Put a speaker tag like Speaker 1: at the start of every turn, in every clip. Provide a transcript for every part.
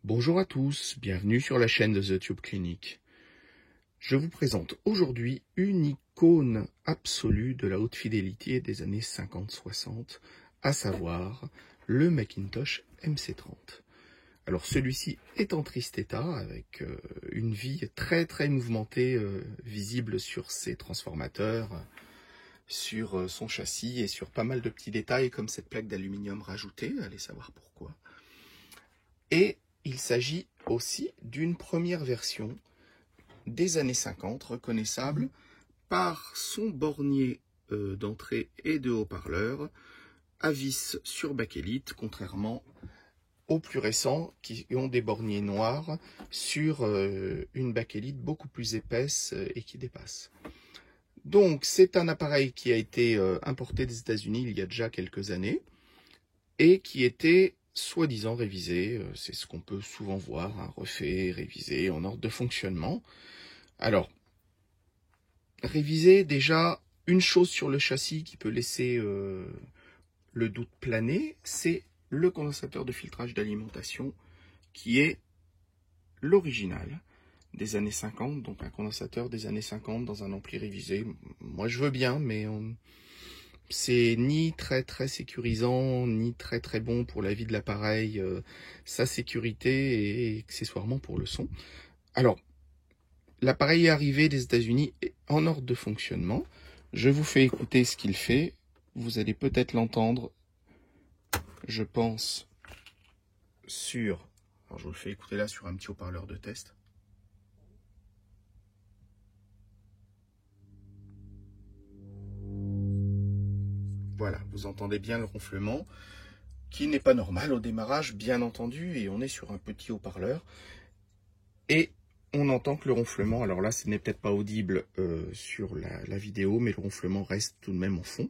Speaker 1: Bonjour à tous, bienvenue sur la chaîne de The Tube Clinic. Je vous présente aujourd'hui une icône absolue de la haute fidélité des années 50-60, à savoir le Macintosh MC30. Alors celui-ci est en triste état, avec une vie très mouvementée, visible sur ses transformateurs, sur son châssis et sur pas mal de petits détails comme cette plaque d'aluminium rajoutée, allez savoir pourquoi. Et il s'agit aussi d'une première version des années 50, reconnaissable par son bornier d'entrée et de haut-parleur à vis sur bakélite, contrairement aux plus récents qui ont des borniers noirs sur une bakélite beaucoup plus épaisse et qui dépasse. Donc c'est un appareil qui a été importé des États-Unis il y a déjà quelques années et qui était soi-disant révisé, c'est ce qu'on peut souvent voir, hein, refait, révisé, en ordre de fonctionnement. Alors, réviser déjà, une chose sur le châssis qui peut laisser le doute planer, c'est le condensateur de filtrage d'alimentation qui est l'original des années 50, donc un condensateur des années 50 dans un ampli révisé. Moi je veux bien, mais c'est ni très sécurisant, ni très bon pour la vie de l'appareil, sa sécurité et accessoirement pour le son. Alors, l'appareil est arrivé des États-Unis en ordre de fonctionnement. Je vous fais écouter ce qu'il fait. Vous allez peut-être l'entendre, je pense, sur... Alors, je vous le fais écouter là sur un petit haut-parleur de test. Voilà, vous entendez bien le ronflement, qui n'est pas normal au démarrage, bien entendu, et on est sur un petit haut-parleur. Et on entend que le ronflement, alors là, ce n'est peut-être pas audible sur la vidéo, mais le ronflement reste tout de même en fond.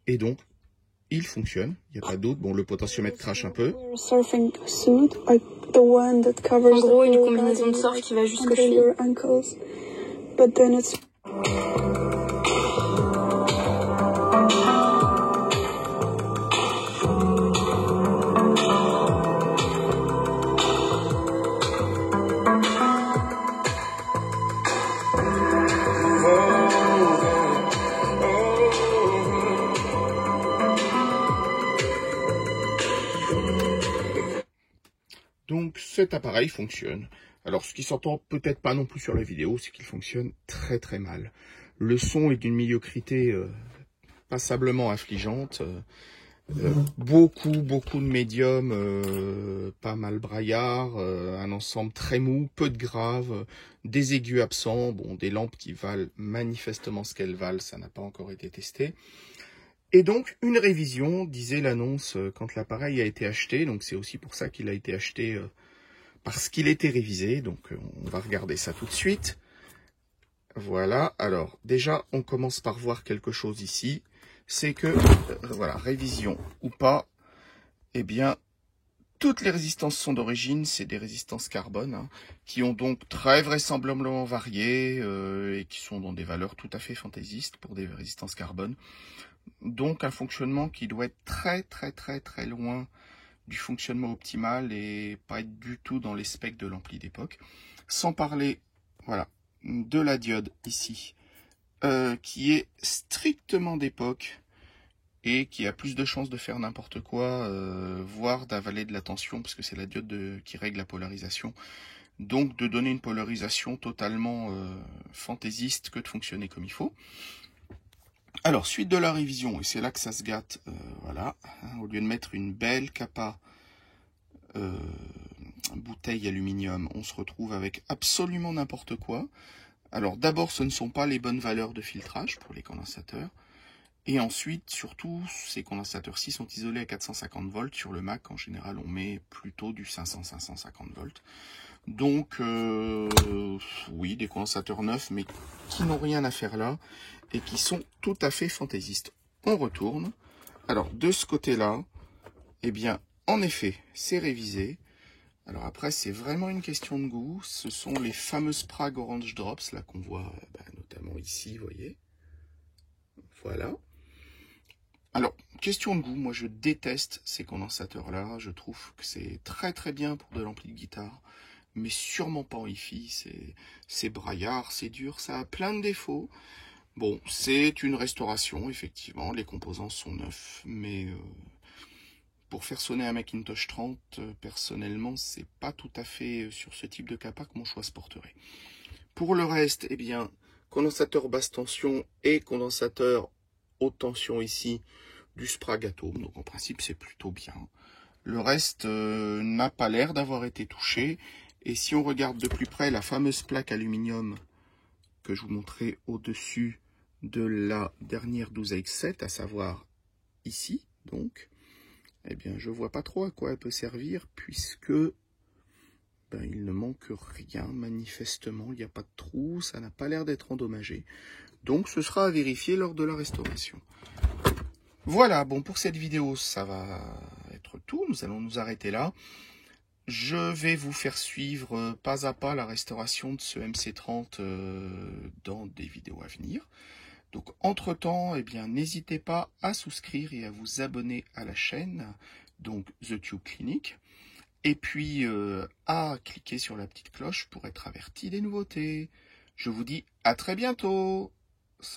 Speaker 1: Et donc, il fonctionne, il n'y a pas de doute. Bon, le potentiomètre crache un peu.
Speaker 2: En gros, une combinaison de surf qui va jusqu'aux chevilles.
Speaker 1: Donc cet appareil fonctionne. Alors ce qui s'entend peut-être pas non plus sur la vidéo, c'est qu'il fonctionne très mal. Le son est d'une médiocrité passablement affligeante. Beaucoup de médiums, pas mal braillard, un ensemble très mou, peu de graves, des aigus absents, bon, des lampes qui valent manifestement ce qu'elles valent, ça n'a pas encore été testé. Et donc, une révision, disait l'annonce quand l'appareil a été acheté, donc c'est aussi pour ça qu'il a été acheté, parce qu'il était révisé, donc on va regarder ça tout de suite. Voilà, alors déjà, on commence par voir quelque chose ici, c'est que, voilà, révision ou pas, eh bien, toutes les résistances sont d'origine, c'est des résistances carbone, hein, qui ont donc très vraisemblablement varié, et qui sont dans des valeurs tout à fait fantaisistes pour des résistances carbone. Donc un fonctionnement qui doit être très loin du fonctionnement optimal et pas être du tout dans les specs de l'ampli d'époque. Sans parler, voilà, de la diode ici, qui est strictement d'époque et qui a plus de chances de faire n'importe quoi, voire d'avaler de la tension, parce que c'est la diode qui règle la polarisation. Donc de donner une polarisation totalement fantaisiste que de fonctionner comme il faut. Alors, suite de la révision, et c'est là que ça se gâte, voilà, hein, au lieu de mettre une belle capa bouteille aluminium, on se retrouve avec absolument n'importe quoi. Alors d'abord, ce ne sont pas les bonnes valeurs de filtrage pour les condensateurs, et ensuite, surtout, ces condensateurs-ci sont isolés à 450 volts. Sur le Mac, en général, on met plutôt du 500-550 volts. Donc, oui, des condensateurs neufs, mais qui n'ont rien à faire là, et qui sont tout à fait fantaisistes. On retourne. Alors, de ce côté-là, eh bien, en effet, c'est révisé. Alors après, c'est vraiment une question de goût. Ce sont les fameuses Prague Orange Drops, là, qu'on voit notamment ici, vous voyez. Voilà. Alors, question de goût, moi je déteste ces condensateurs-là. Je trouve que c'est très très bien pour de l'ampli de guitare, mais sûrement pas en hi-fi. C'est braillard, c'est dur, ça a plein de défauts. Bon, c'est une restauration, effectivement, les composants sont neufs, mais pour faire sonner un Macintosh 30, personnellement, c'est pas tout à fait sur ce type de capa que mon choix se porterait. Pour le reste, eh bien, condensateur basse tension et condensateur haute tension ici, du Sprague Atom, donc en principe c'est plutôt bien. Le reste n'a pas l'air d'avoir été touché, et si on regarde de plus près la fameuse plaque aluminium que je vous montrais au-dessus de la dernière 12AX7, à savoir ici, donc, eh bien je vois pas trop à quoi elle peut servir, puisque il ne manque rien, manifestement, il n'y a pas de trou, ça n'a pas l'air d'être endommagé. Donc ce sera à vérifier lors de la restauration. Voilà, bon, pour cette vidéo, ça va être tout. Nous allons nous arrêter là. Je vais vous faire suivre pas à pas la restauration de ce MC30 dans des vidéos à venir. Donc, entre-temps, eh bien, n'hésitez pas à souscrire et à vous abonner à la chaîne, donc The Tube Clinic. Et puis, à cliquer sur la petite cloche pour être averti des nouveautés. Je vous dis à très bientôt.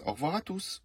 Speaker 1: Au revoir à tous.